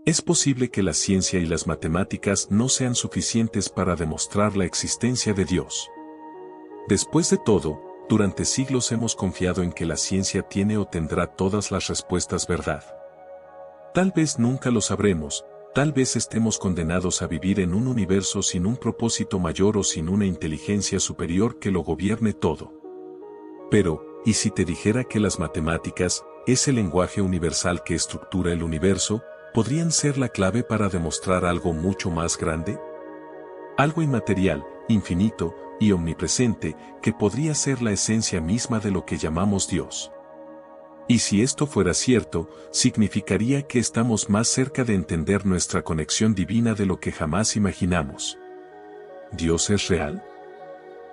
Es posible que la ciencia y las matemáticas no sean suficientes para demostrar la existencia de Dios. Después de todo, durante siglos hemos confiado en que la ciencia tiene o tendrá todas las respuestas verdad. Tal vez nunca lo sabremos, tal vez estemos condenados a vivir en un universo sin un propósito mayor o sin una inteligencia superior que lo gobierne todo. Pero, ¿y si te dijera que las matemáticas, ese lenguaje universal que estructura el universo, podrían ser la clave para demostrar algo mucho más grande? Algo inmaterial, infinito y omnipresente, que podría ser la esencia misma de lo que llamamos Dios. Y si esto fuera cierto, significaría que estamos más cerca de entender nuestra conexión divina de lo que jamás imaginamos. ¿Dios es real?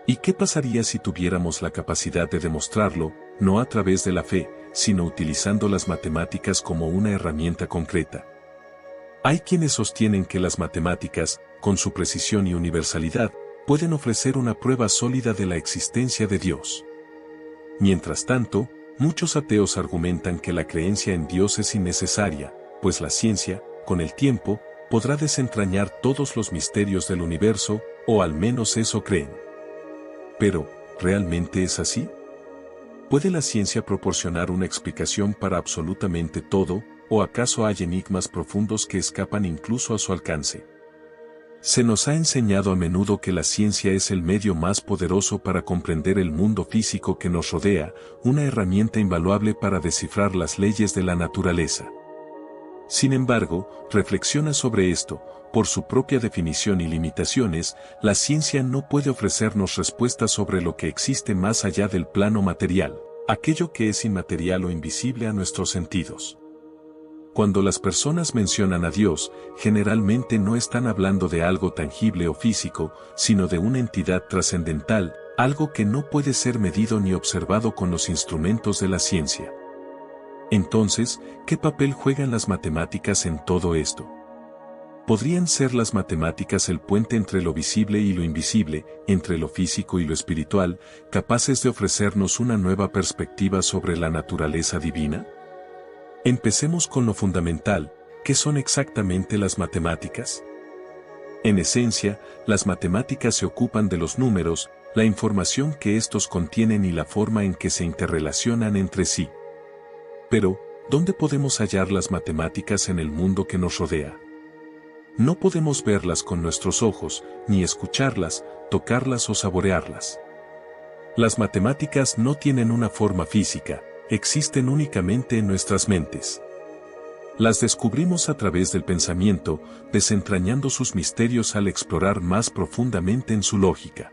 ¿Y qué pasaría si tuviéramos la capacidad de demostrarlo, no a través de la fe, sino utilizando las matemáticas como una herramienta concreta? Hay quienes sostienen que las matemáticas, con su precisión y universalidad, pueden ofrecer una prueba sólida de la existencia de Dios. Mientras tanto, muchos ateos argumentan que la creencia en Dios es innecesaria, pues la ciencia, con el tiempo, podrá desentrañar todos los misterios del universo, o al menos eso creen. Pero, ¿realmente es así? ¿Puede la ciencia proporcionar una explicación para absolutamente todo, o acaso hay enigmas profundos que escapan incluso a su alcance? Se nos ha enseñado a menudo que la ciencia es el medio más poderoso para comprender el mundo físico que nos rodea, una herramienta invaluable para descifrar las leyes de la naturaleza. Sin embargo, reflexiona sobre esto, por su propia definición y limitaciones, la ciencia no puede ofrecernos respuestas sobre lo que existe más allá del plano material, aquello que es inmaterial o invisible a nuestros sentidos. Cuando las personas mencionan a Dios, generalmente no están hablando de algo tangible o físico, sino de una entidad trascendental, algo que no puede ser medido ni observado con los instrumentos de la ciencia. Entonces, ¿qué papel juegan las matemáticas en todo esto? ¿Podrían ser las matemáticas el puente entre lo visible y lo invisible, entre lo físico y lo espiritual, capaces de ofrecernos una nueva perspectiva sobre la naturaleza divina? Empecemos con lo fundamental, ¿qué son exactamente las matemáticas? En esencia, las matemáticas se ocupan de los números, la información que estos contienen y la forma en que se interrelacionan entre sí. Pero, ¿dónde podemos hallar las matemáticas en el mundo que nos rodea? No podemos verlas con nuestros ojos, ni escucharlas, tocarlas o saborearlas. Las matemáticas no tienen una forma física, existen únicamente en nuestras mentes. Las descubrimos a través del pensamiento, desentrañando sus misterios al explorar más profundamente en su lógica.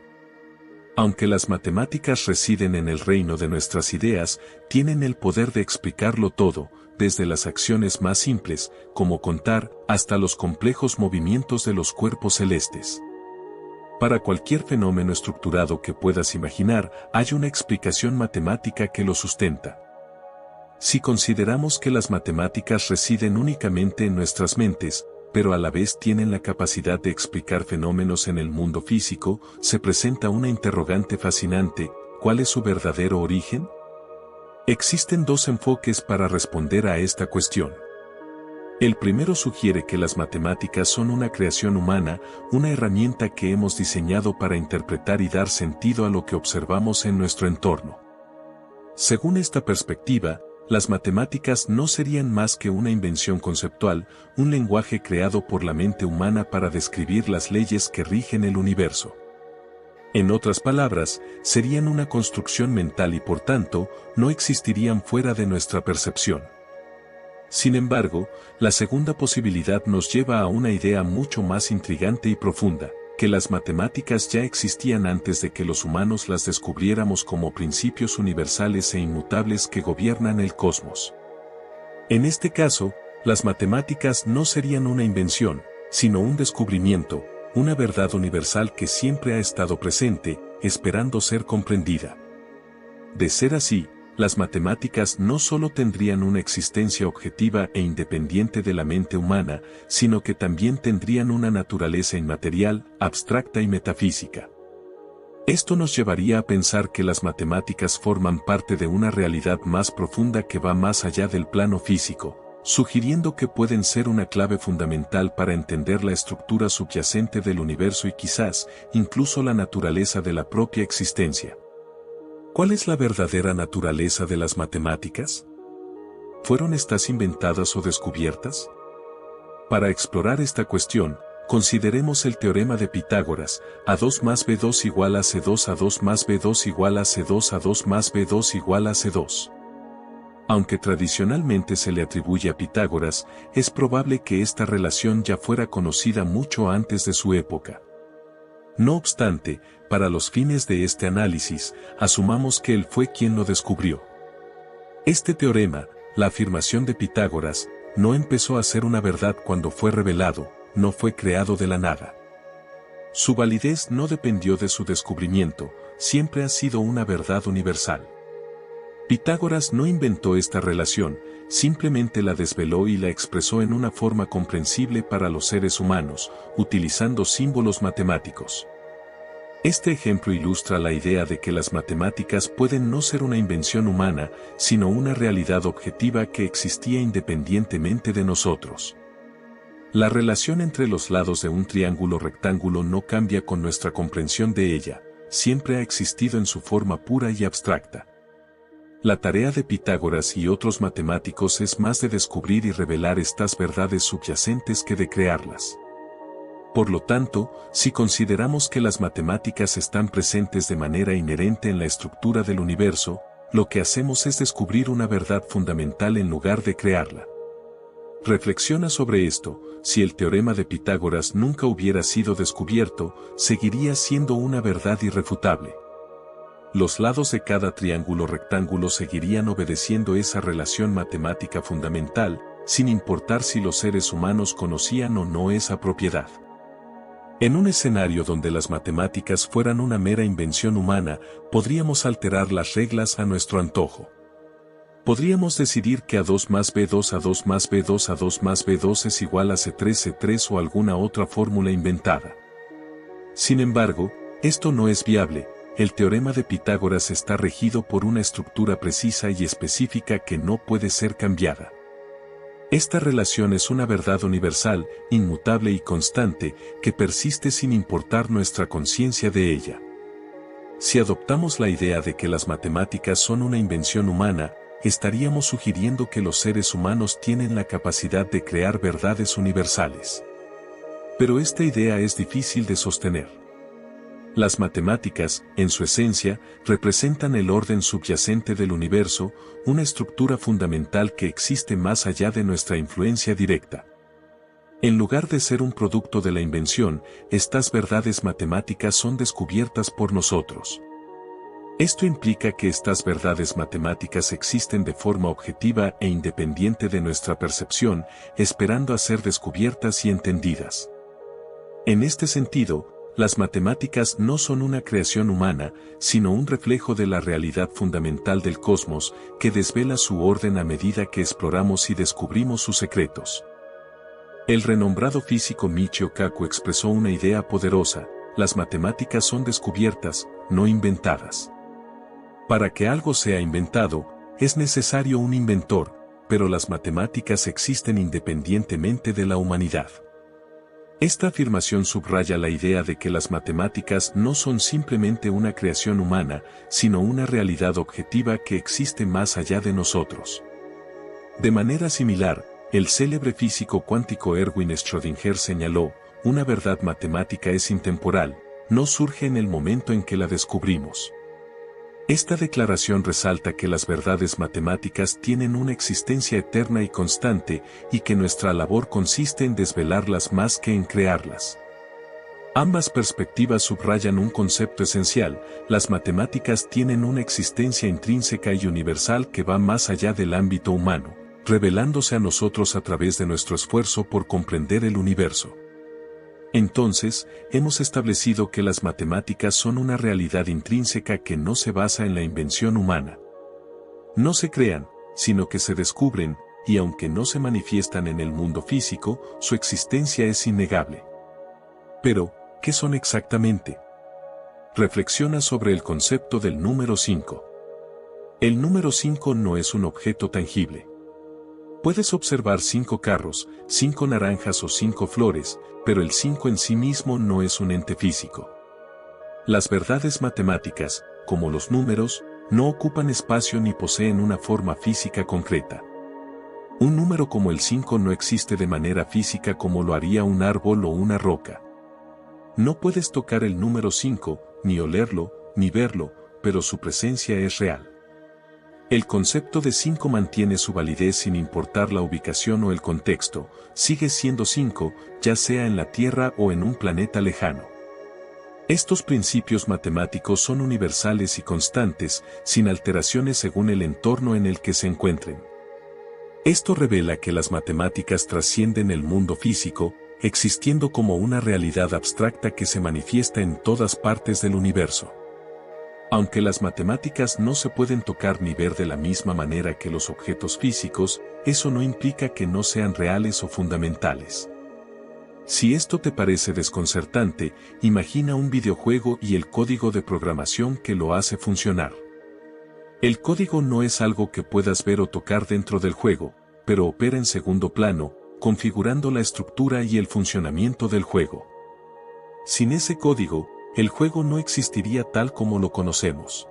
Aunque las matemáticas residen en el reino de nuestras ideas, tienen el poder de explicarlo todo, desde las acciones más simples, como contar, hasta los complejos movimientos de los cuerpos celestes. Para cualquier fenómeno estructurado que puedas imaginar, hay una explicación matemática que lo sustenta. Si consideramos que las matemáticas residen únicamente en nuestras mentes, pero a la vez tienen la capacidad de explicar fenómenos en el mundo físico, se presenta una interrogante fascinante: ¿cuál es su verdadero origen? Existen dos enfoques para responder a esta cuestión. El primero sugiere que las matemáticas son una creación humana, una herramienta que hemos diseñado para interpretar y dar sentido a lo que observamos en nuestro entorno. Según esta perspectiva, las matemáticas no serían más que una invención conceptual, un lenguaje creado por la mente humana para describir las leyes que rigen el universo. En otras palabras, serían una construcción mental y por tanto, no existirían fuera de nuestra percepción. Sin embargo, la segunda posibilidad nos lleva a una idea mucho más intrigante y profunda, que las matemáticas ya existían antes de que los humanos las descubriéramos como principios universales e inmutables que gobiernan el cosmos. En este caso, las matemáticas no serían una invención, sino un descubrimiento, una verdad universal que siempre ha estado presente, esperando ser comprendida. De ser así, las matemáticas no solo tendrían una existencia objetiva e independiente de la mente humana, sino que también tendrían una naturaleza inmaterial, abstracta y metafísica. Esto nos llevaría a pensar que las matemáticas forman parte de una realidad más profunda que va más allá del plano físico, sugiriendo que pueden ser una clave fundamental para entender la estructura subyacente del universo y quizás, incluso la naturaleza de la propia existencia. ¿Cuál es la verdadera naturaleza de las matemáticas? ¿Fueron estas inventadas o descubiertas? Para explorar esta cuestión, consideremos el teorema de Pitágoras: A2 más B2 igual a C2, A2 más B2 igual a C2, A2 más B2 igual a C2. Aunque tradicionalmente se le atribuye a Pitágoras, es probable que esta relación ya fuera conocida mucho antes de su época. No obstante, para los fines de este análisis, asumamos que él fue quien lo descubrió. Este teorema, la afirmación de Pitágoras, no empezó a ser una verdad cuando fue revelado, no fue creado de la nada. Su validez no dependió de su descubrimiento, siempre ha sido una verdad universal. Pitágoras no inventó esta relación, simplemente la desveló y la expresó en una forma comprensible para los seres humanos, utilizando símbolos matemáticos. Este ejemplo ilustra la idea de que las matemáticas pueden no ser una invención humana, sino una realidad objetiva que existía independientemente de nosotros. La relación entre los lados de un triángulo rectángulo no cambia con nuestra comprensión de ella, siempre ha existido en su forma pura y abstracta. La tarea de Pitágoras y otros matemáticos es más de descubrir y revelar estas verdades subyacentes que de crearlas. Por lo tanto, si consideramos que las matemáticas están presentes de manera inherente en la estructura del universo, lo que hacemos es descubrir una verdad fundamental en lugar de crearla. Reflexiona sobre esto: si el teorema de Pitágoras nunca hubiera sido descubierto, seguiría siendo una verdad irrefutable. Los lados de cada triángulo rectángulo seguirían obedeciendo esa relación matemática fundamental, sin importar si los seres humanos conocían o no esa propiedad. En un escenario donde las matemáticas fueran una mera invención humana, podríamos alterar las reglas a nuestro antojo. Podríamos decidir que A2 más B2, A2 más B2, A2 más B2 es igual a C3, C3 o alguna otra fórmula inventada. Sin embargo, esto no es viable. El teorema de Pitágoras está regido por una estructura precisa y específica que no puede ser cambiada. Esta relación es una verdad universal, inmutable y constante, que persiste sin importar nuestra conciencia de ella. Si adoptamos la idea de que las matemáticas son una invención humana, estaríamos sugiriendo que los seres humanos tienen la capacidad de crear verdades universales. Pero esta idea es difícil de sostener. Las matemáticas, en su esencia, representan el orden subyacente del universo, una estructura fundamental que existe más allá de nuestra influencia directa. En lugar de ser un producto de la invención, estas verdades matemáticas son descubiertas por nosotros. Esto implica que estas verdades matemáticas existen de forma objetiva e independiente de nuestra percepción, esperando a ser descubiertas y entendidas. En este sentido, las matemáticas no son una creación humana, sino un reflejo de la realidad fundamental del cosmos, que desvela su orden a medida que exploramos y descubrimos sus secretos. El renombrado físico Michio Kaku expresó una idea poderosa: las matemáticas son descubiertas, no inventadas. Para que algo sea inventado, es necesario un inventor, pero las matemáticas existen independientemente de la humanidad. Esta afirmación subraya la idea de que las matemáticas no son simplemente una creación humana, sino una realidad objetiva que existe más allá de nosotros. De manera similar, el célebre físico cuántico Erwin Schrödinger señaló: una verdad matemática es intemporal, no surge en el momento en que la descubrimos. Esta declaración resalta que las verdades matemáticas tienen una existencia eterna y constante, y que nuestra labor consiste en desvelarlas más que en crearlas. Ambas perspectivas subrayan un concepto esencial: las matemáticas tienen una existencia intrínseca y universal que va más allá del ámbito humano, revelándose a nosotros a través de nuestro esfuerzo por comprender el universo. Entonces, hemos establecido que las matemáticas son una realidad intrínseca que no se basa en la invención humana. No se crean, sino que se descubren, y aunque no se manifiestan en el mundo físico, su existencia es innegable. Pero, ¿qué son exactamente? Reflexiona sobre el concepto del número 5. El número 5 no es un objeto tangible. Puedes observar 5 carros, 5 naranjas o 5 flores, pero el 5 en sí mismo no es un ente físico. Las verdades matemáticas, como los números, no ocupan espacio ni poseen una forma física concreta. Un número como el 5 no existe de manera física como lo haría un árbol o una roca. No puedes tocar el número 5, ni olerlo, ni verlo, pero su presencia es real. El concepto de 5 mantiene su validez sin importar la ubicación o el contexto, sigue siendo 5, ya sea en la Tierra o en un planeta lejano. Estos principios matemáticos son universales y constantes, sin alteraciones según el entorno en el que se encuentren. Esto revela que las matemáticas trascienden el mundo físico, existiendo como una realidad abstracta que se manifiesta en todas partes del universo. Aunque las matemáticas no se pueden tocar ni ver de la misma manera que los objetos físicos, eso no implica que no sean reales o fundamentales. Si esto te parece desconcertante, imagina un videojuego y el código de programación que lo hace funcionar. El código no es algo que puedas ver o tocar dentro del juego, pero opera en segundo plano, configurando la estructura y el funcionamiento del juego. Sin ese código, el juego no existiría tal como lo conocemos.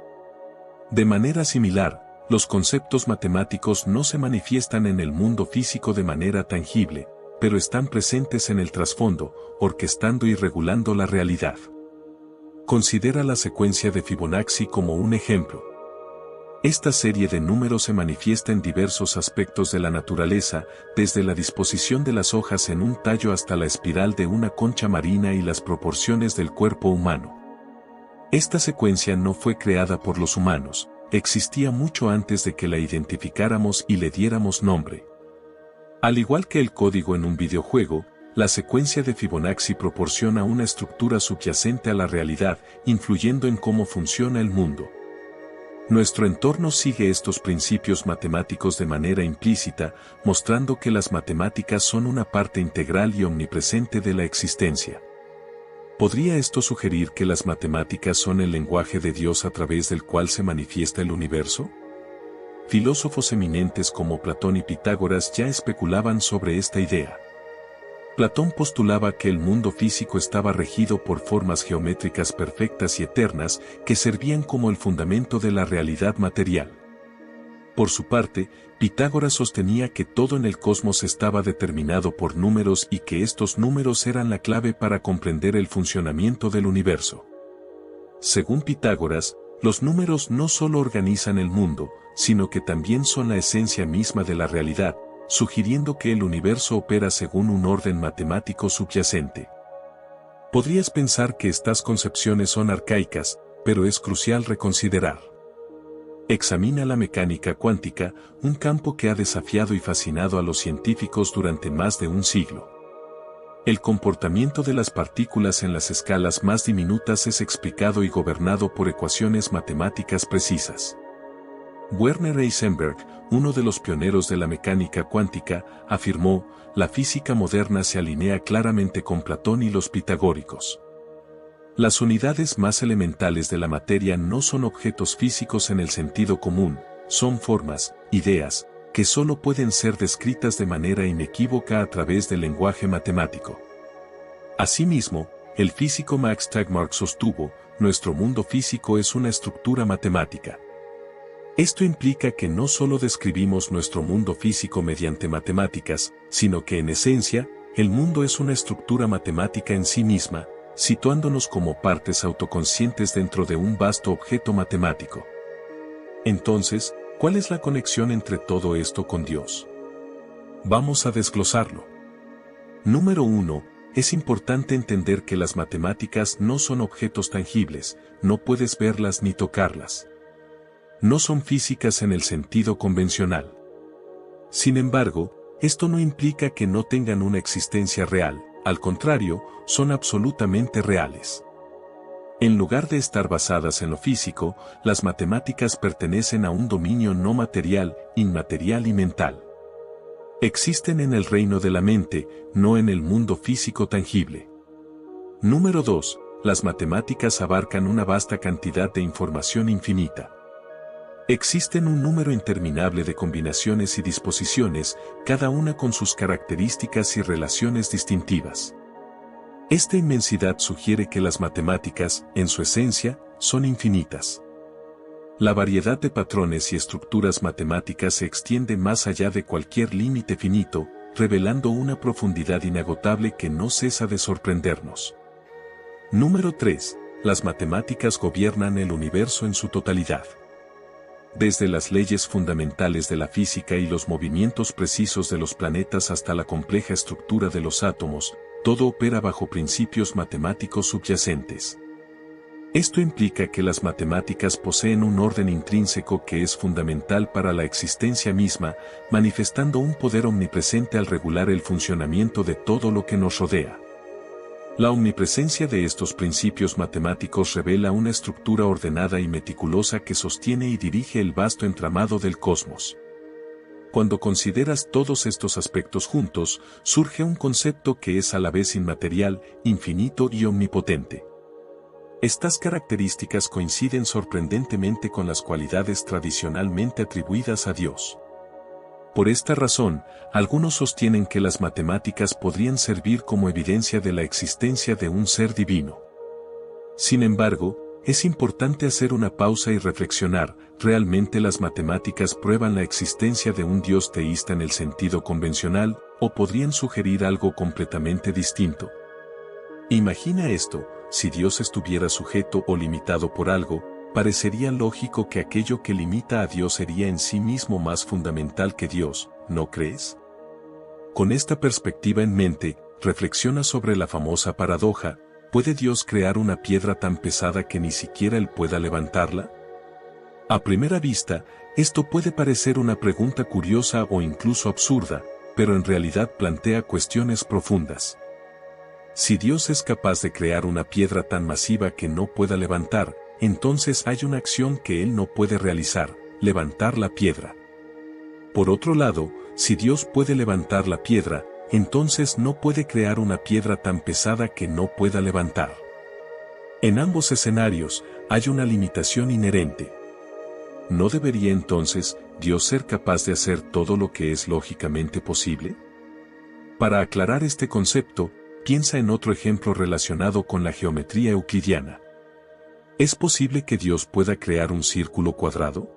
De manera similar, los conceptos matemáticos no se manifiestan en el mundo físico de manera tangible, pero están presentes en el trasfondo, orquestando y regulando la realidad. Considera la secuencia de Fibonacci como un ejemplo. Esta serie de números se manifiesta en diversos aspectos de la naturaleza, desde la disposición de las hojas en un tallo hasta la espiral de una concha marina y las proporciones del cuerpo humano. Esta secuencia no fue creada por los humanos, existía mucho antes de que la identificáramos y le diéramos nombre. Al igual que el código en un videojuego, la secuencia de Fibonacci proporciona una estructura subyacente a la realidad, influyendo en cómo funciona el mundo. Nuestro entorno sigue estos principios matemáticos de manera implícita, mostrando que las matemáticas son una parte integral y omnipresente de la existencia. ¿Podría esto sugerir que las matemáticas son el lenguaje de Dios a través del cual se manifiesta el universo? Filósofos eminentes como Platón y Pitágoras ya especulaban sobre esta idea. Platón postulaba que el mundo físico estaba regido por formas geométricas perfectas y eternas que servían como el fundamento de la realidad material. Por su parte, Pitágoras sostenía que todo en el cosmos estaba determinado por números y que estos números eran la clave para comprender el funcionamiento del universo. Según Pitágoras, los números no solo organizan el mundo, sino que también son la esencia misma de la realidad, sugiriendo que el universo opera según un orden matemático subyacente. Podrías pensar que estas concepciones son arcaicas, pero es crucial reconsiderar. Examina la mecánica cuántica, un campo que ha desafiado y fascinado a los científicos durante más de un siglo. El comportamiento de las partículas en las escalas más diminutas es explicado y gobernado por ecuaciones matemáticas precisas. Werner Heisenberg, uno de los pioneros de la mecánica cuántica, afirmó: la física moderna se alinea claramente con Platón y los pitagóricos. Las unidades más elementales de la materia no son objetos físicos en el sentido común, son formas, ideas, que solo pueden ser descritas de manera inequívoca a través del lenguaje matemático. Asimismo, el físico Max Tegmark sostuvo: nuestro mundo físico es una estructura matemática. Esto implica que no solo describimos nuestro mundo físico mediante matemáticas, sino que en esencia, el mundo es una estructura matemática en sí misma, situándonos como partes autoconscientes dentro de un vasto objeto matemático. Entonces, ¿cuál es la conexión entre todo esto con Dios? Vamos a desglosarlo. Número 1. Es importante entender que las matemáticas no son objetos tangibles, no puedes verlas ni tocarlas. No son físicas en el sentido convencional. Sin embargo, esto no implica que no tengan una existencia real, al contrario, son absolutamente reales. En lugar de estar basadas en lo físico, las matemáticas pertenecen a un dominio no material, inmaterial y mental. Existen en el reino de la mente, no en el mundo físico tangible. Número 2. Las matemáticas abarcan una vasta cantidad de información infinita. Existen un número interminable de combinaciones y disposiciones, cada una con sus características y relaciones distintivas. Esta inmensidad sugiere que las matemáticas, en su esencia, son infinitas. La variedad de patrones y estructuras matemáticas se extiende más allá de cualquier límite finito, revelando una profundidad inagotable que no cesa de sorprendernos. Número 3. Las matemáticas gobiernan el universo en su totalidad. Desde las leyes fundamentales de la física y los movimientos precisos de los planetas hasta la compleja estructura de los átomos, todo opera bajo principios matemáticos subyacentes. Esto implica que las matemáticas poseen un orden intrínseco que es fundamental para la existencia misma, manifestando un poder omnipresente al regular el funcionamiento de todo lo que nos rodea. La omnipresencia de estos principios matemáticos revela una estructura ordenada y meticulosa que sostiene y dirige el vasto entramado del cosmos. Cuando consideras todos estos aspectos juntos, surge un concepto que es a la vez inmaterial, infinito y omnipotente. Estas características coinciden sorprendentemente con las cualidades tradicionalmente atribuidas a Dios. Por esta razón, algunos sostienen que las matemáticas podrían servir como evidencia de la existencia de un ser divino. Sin embargo, es importante hacer una pausa y reflexionar, ¿realmente las matemáticas prueban la existencia de un Dios teísta en el sentido convencional, o podrían sugerir algo completamente distinto? Imagina esto, si Dios estuviera sujeto o limitado por algo, parecería lógico que aquello que limita a Dios sería en sí mismo más fundamental que Dios, ¿no crees? Con esta perspectiva en mente, reflexiona sobre la famosa paradoja: ¿puede Dios crear una piedra tan pesada que ni siquiera Él pueda levantarla? A primera vista, esto puede parecer una pregunta curiosa o incluso absurda, pero en realidad plantea cuestiones profundas. Si Dios es capaz de crear una piedra tan masiva que no pueda levantar, entonces hay una acción que Él no puede realizar: levantar la piedra. Por otro lado, si Dios puede levantar la piedra, entonces no puede crear una piedra tan pesada que no pueda levantar. En ambos escenarios, hay una limitación inherente. ¿No debería entonces Dios ser capaz de hacer todo lo que es lógicamente posible? Para aclarar este concepto, piensa en otro ejemplo relacionado con la geometría euclidiana. ¿Es posible que Dios pueda crear un círculo cuadrado?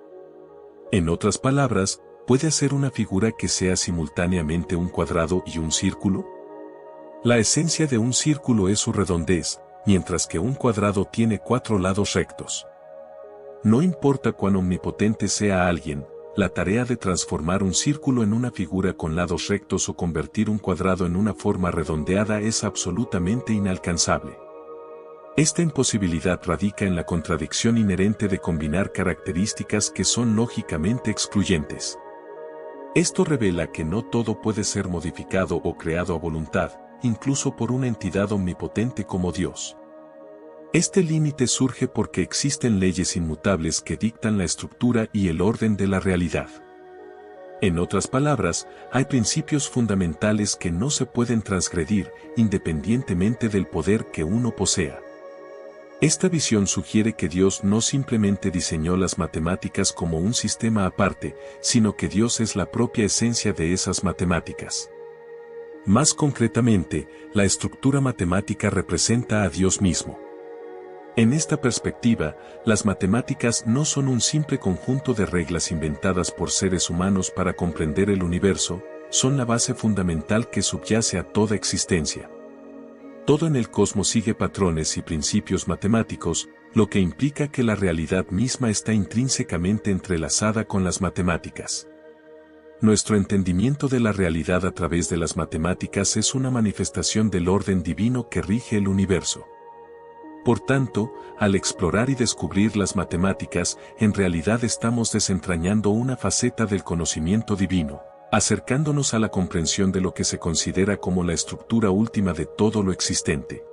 En otras palabras, ¿puede hacer una figura que sea simultáneamente un cuadrado y un círculo? La esencia de un círculo es su redondez, mientras que un cuadrado tiene 4 lados rectos. No importa cuán omnipotente sea alguien, la tarea de transformar un círculo en una figura con lados rectos o convertir un cuadrado en una forma redondeada es absolutamente inalcanzable. Esta imposibilidad radica en la contradicción inherente de combinar características que son lógicamente excluyentes. Esto revela que no todo puede ser modificado o creado a voluntad, incluso por una entidad omnipotente como Dios. Este límite surge porque existen leyes inmutables que dictan la estructura y el orden de la realidad. En otras palabras, hay principios fundamentales que no se pueden transgredir, independientemente del poder que uno posea. Esta visión sugiere que Dios no simplemente diseñó las matemáticas como un sistema aparte, sino que Dios es la propia esencia de esas matemáticas. Más concretamente, la estructura matemática representa a Dios mismo. En esta perspectiva, las matemáticas no son un simple conjunto de reglas inventadas por seres humanos para comprender el universo, son la base fundamental que subyace a toda existencia. Todo en el cosmos sigue patrones y principios matemáticos, lo que implica que la realidad misma está intrínsecamente entrelazada con las matemáticas. Nuestro entendimiento de la realidad a través de las matemáticas es una manifestación del orden divino que rige el universo. Por tanto, al explorar y descubrir las matemáticas, en realidad estamos desentrañando una faceta del conocimiento divino, acercándonos a la comprensión de lo que se considera como la estructura última de todo lo existente.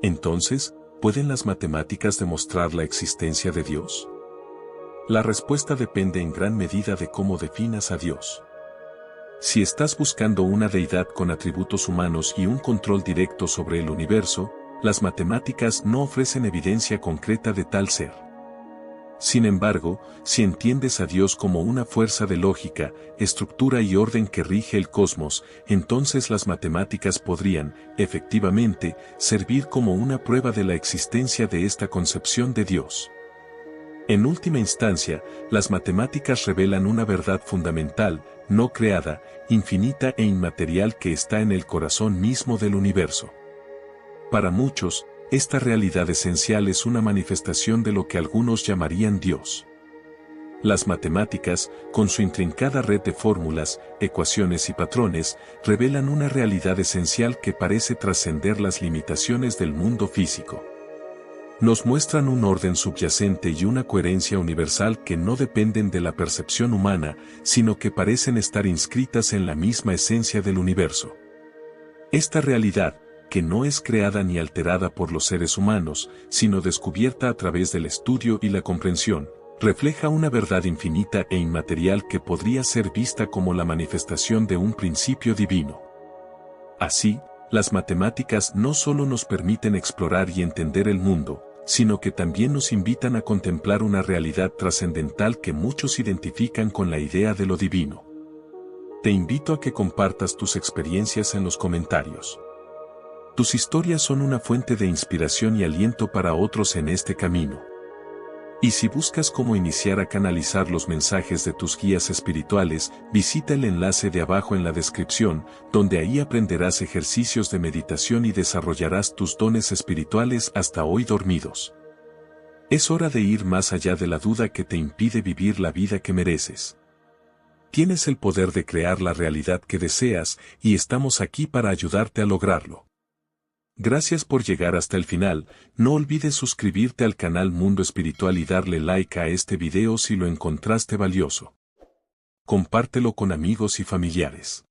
Entonces, ¿pueden las matemáticas demostrar la existencia de Dios? La respuesta depende en gran medida de cómo definas a Dios. Si estás buscando una deidad con atributos humanos y un control directo sobre el universo, las matemáticas no ofrecen evidencia concreta de tal ser. Sin embargo, si entiendes a Dios como una fuerza de lógica, estructura y orden que rige el cosmos, entonces las matemáticas podrían, efectivamente, servir como una prueba de la existencia de esta concepción de Dios. En última instancia, las matemáticas revelan una verdad fundamental, no creada, infinita e inmaterial que está en el corazón mismo del universo. Para muchos, esta realidad esencial es una manifestación de lo que algunos llamarían Dios. Las matemáticas, con su intrincada red de fórmulas, ecuaciones y patrones, revelan una realidad esencial que parece trascender las limitaciones del mundo físico. Nos muestran un orden subyacente y una coherencia universal que no dependen de la percepción humana, sino que parecen estar inscritas en la misma esencia del universo. Esta realidad, que no es creada ni alterada por los seres humanos, sino descubierta a través del estudio y la comprensión, refleja una verdad infinita e inmaterial que podría ser vista como la manifestación de un principio divino. Así, las matemáticas no solo nos permiten explorar y entender el mundo, sino que también nos invitan a contemplar una realidad trascendental que muchos identifican con la idea de lo divino. Te invito a que compartas tus experiencias en los comentarios. Tus historias son una fuente de inspiración y aliento para otros en este camino. Y si buscas cómo iniciar a canalizar los mensajes de tus guías espirituales, visita el enlace de abajo en la descripción, donde ahí aprenderás ejercicios de meditación y desarrollarás tus dones espirituales hasta hoy dormidos. Es hora de ir más allá de la duda que te impide vivir la vida que mereces. Tienes el poder de crear la realidad que deseas, y estamos aquí para ayudarte a lograrlo. Gracias por llegar hasta el final, no olvides suscribirte al canal Mundo Espiritual y darle like a este video si lo encontraste valioso. Compártelo con amigos y familiares.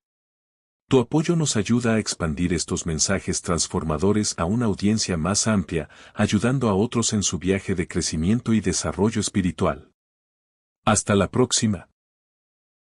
Tu apoyo nos ayuda a expandir estos mensajes transformadores a una audiencia más amplia, ayudando a otros en su viaje de crecimiento y desarrollo espiritual. Hasta la próxima.